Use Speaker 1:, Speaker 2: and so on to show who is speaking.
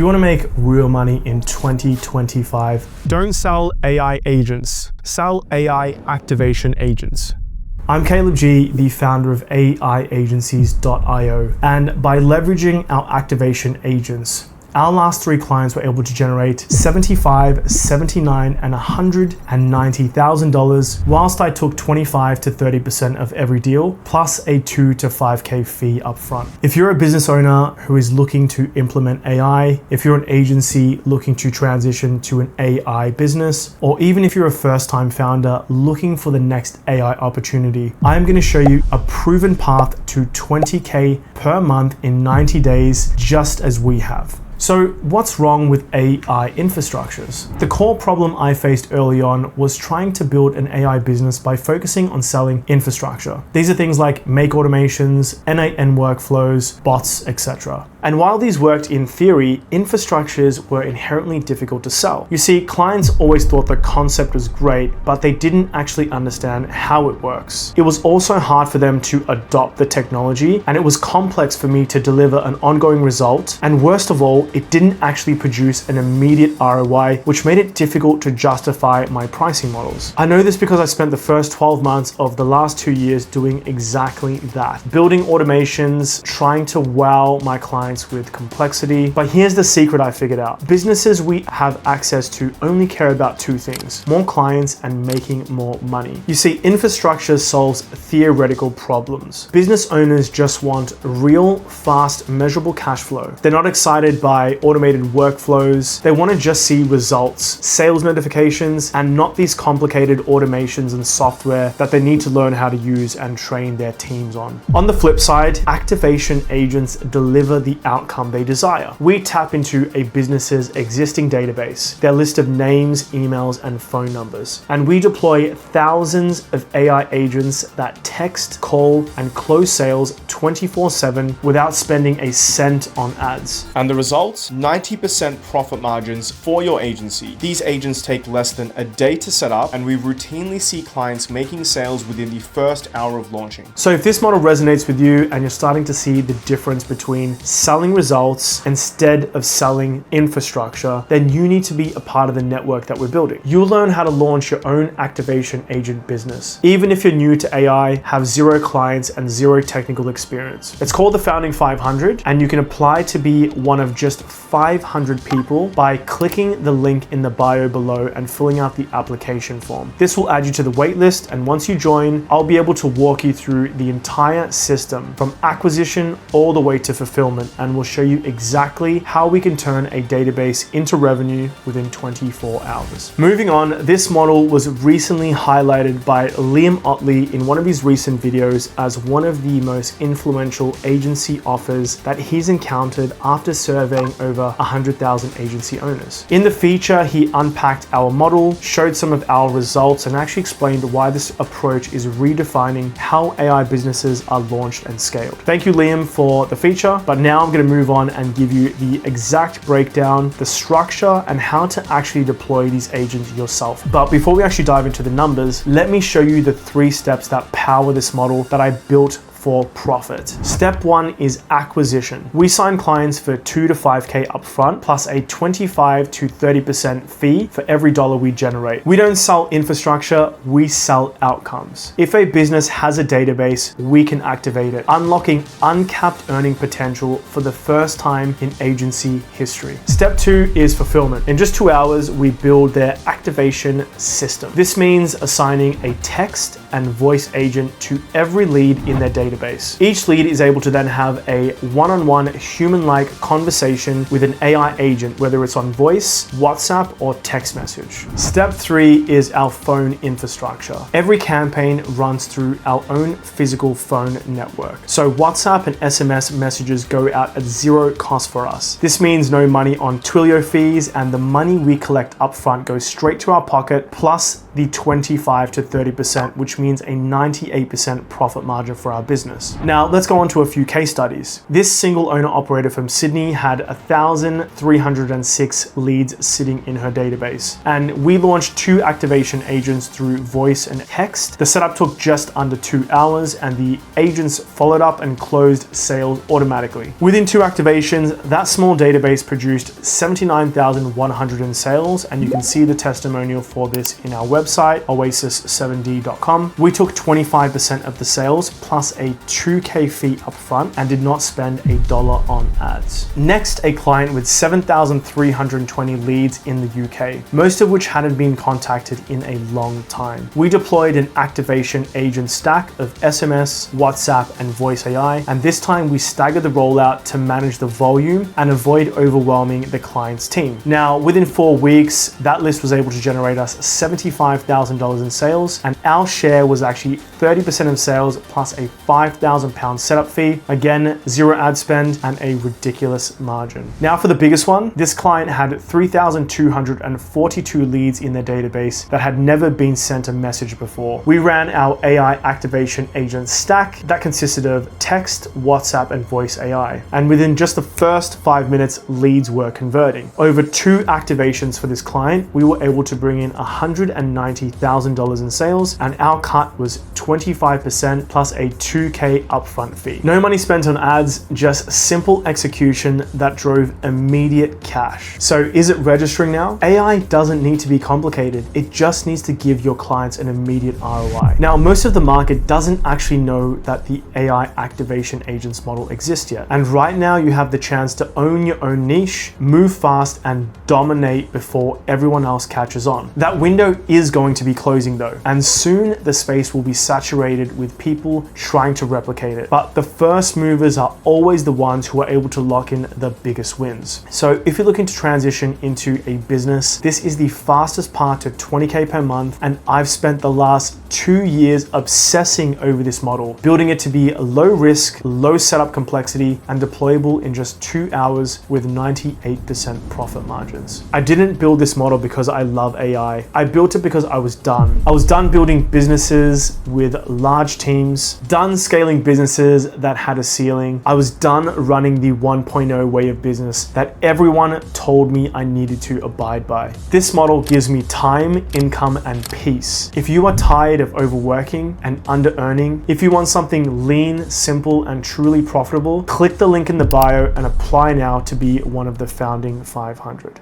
Speaker 1: you want to make real money in 2025, don't sell AI agents, sell AI activation agents. I'm 𝘼𝙘𝙩𝙞𝙩𝙞𝙤𝙣, the founder of 𝘼𝙘𝙀𝙗𝑎gencies.io, and by leveraging our activation agents, our last 3 clients were able to generate $75,000, $79,000, and $190,000, whilst I took 25 to 30% of every deal, plus a 2 to 5K fee upfront. If you're a business owner who is looking to implement AI, if you're an agency looking to transition to an AI business, or even if you're a first-time founder looking for the next AI opportunity, I'm going to show you a proven path to 20K per month in 90 days, just as we have. So what's wrong with AI infrastructures? The core problem I faced early on was trying to build an AI business by focusing on selling infrastructure. These are things like make automations, N8N workflows, bots, etc. And while these worked in theory, infrastructures were inherently difficult to sell. You see, clients always thought the concept was great, but they didn't actually understand how it works. It was also hard for them to adopt the technology, and it was complex for me to deliver an ongoing result. And worst of all, it didn't actually produce an immediate ROI, which made it difficult to justify my pricing models. I know this because I spent the first 12 months of the last 2 years doing exactly that, building automations, trying to wow my clients with complexity. But here's the secret I figured out. Businesses we have access to only care about 2 things: more clients and making more money. You see, infrastructure solves theoretical problems. Business owners just want real, fast, measurable cash flow. They're not excited by automated workflows. They want to just see results, sales notifications, and not these complicated automations and software that they need to learn how to use and train their teams on. On the flip side, activation agents deliver the outcome they desire. We tap into a business's existing database, their list of names, emails, and phone numbers, and we deploy thousands of AI agents that text, call, and close sales 24/7 without spending a cent on ads.
Speaker 2: And the results? 90% profit margins for your agency. These agents take less than a day to set up, and we routinely see clients making sales within the first hour of launching.
Speaker 1: So if this model resonates with you and you're starting to see the difference between selling results instead of selling infrastructure, then you need to be a part of the network that we're building. You'll learn how to launch your own activation agent business. Even if you're new to AI, have 0 clients and 0 technical experience. It's called the Founding 500, and you can apply to be one of just 500 people by clicking the link in the bio below and filling out the application form. This will add you to the waitlist, and once you join, I'll be able to walk you through the entire system from acquisition all the way to fulfillment, and we'll show you exactly how we can turn a database into revenue within 24 hours. Moving on, this model was recently highlighted by 𝘼𝙘𝙩𝙞𝙯𝙀 in one of his recent videos as one of the most influential agency offers that he's encountered after surveying over 100,000 agency owners. In the feature, he unpacked our model, showed some of our results, and actually explained why this approach is redefining how AI businesses are launched and scaled. Thank you, Liam, for the feature, but now I'm going to move on and give you the exact breakdown, the structure, and how to actually deploy these agents yourself. But before we actually dive into the numbers, let me show you the 3 steps that power this model that I built for profit. Step 1 is acquisition. We sign clients for 2 to 5K upfront, plus a 25 to 30% fee for every dollar we generate. We don't sell infrastructure, we sell outcomes. If a business has a database, we can activate it, unlocking uncapped earning potential for the first time in agency history. Step 2 is fulfillment. In just 2 hours, we build their activation system. This means assigning a text and voice agent to every lead in their database. Each lead is able to then have a one-on-one human-like conversation with an AI agent, whether it's on voice, WhatsApp, or text message. Step 3 is our phone infrastructure. Every campaign runs through our own physical phone network. So WhatsApp and SMS messages go out at 0 cost for us. This means no money on Twilio fees, and the money we collect upfront goes straight to our pocket, plus the 25 to 30%, which means a 98% profit margin for our business. Now, let's go on to a few case studies. This single owner operator from Sydney had 1,306 leads sitting in her database, and we launched 2 activation agents through voice and text. The setup took just under 2 hours, and the agents followed up and closed sales automatically. Within 2 activations, that small database produced 79,100 in sales, and you can see the testimonial for this in our website, 𝘼𝙘𝙩𝙞𝙤𝙣𝙯.com. We took 25% of the sales plus a $2K fee upfront and did not spend $1 on ads. Next, a client with 7,320 leads in the UK, most of which hadn't been contacted in a long time. We deployed an activation agent stack of SMS, WhatsApp, and voice AI, and this time we staggered the rollout to manage the volume and avoid overwhelming the client's team. Now, within 4 weeks, that list was able to generate us $75,000 in sales, and our share was actually 30% of sales plus a £5,000 setup fee. Again, 0 ad spend and a ridiculous margin. Now for the biggest one, this client had 3,242 leads in their database that had never been sent a message before. We ran our AI activation agent stack that consisted of text, WhatsApp, and voice AI. And within just the first 5 minutes, leads were converting. Over 2 activations for this client, we were able to bring in $190,000 in sales, and our cut was 25% plus a $2K upfront fee. No money spent on ads, just simple execution that drove immediate cash. So is it registering now? AI doesn't need to be complicated. It just needs to give your clients an immediate ROI. Now, most of the market doesn't actually know that the AI activation agents model exists yet. And right now you have the chance to own your own niche, move fast, and dominate before everyone else catches on. That window is going to be closing though, and soon the space will be saturated with people trying to replicate it. But the first movers are always the ones who are able to lock in the biggest wins. So if you're looking to transition into a business, this is the fastest path to 20K per month, and I've spent the last 2 years obsessing over this model, building it to be low risk, low setup complexity, and deployable in just 2 hours with 98% profit margins. I didn't build this model because I love AI. I built it because I was done. I was done building businesses with large teams, done scaling businesses that had a ceiling. I was done running the 1.0 way of business that everyone told me I needed to abide by. This model gives me time, income, and peace. If you are tired of overworking and under-earning, if you want something lean, simple, and truly profitable, click the link in the bio and apply now to be one of the founding 500.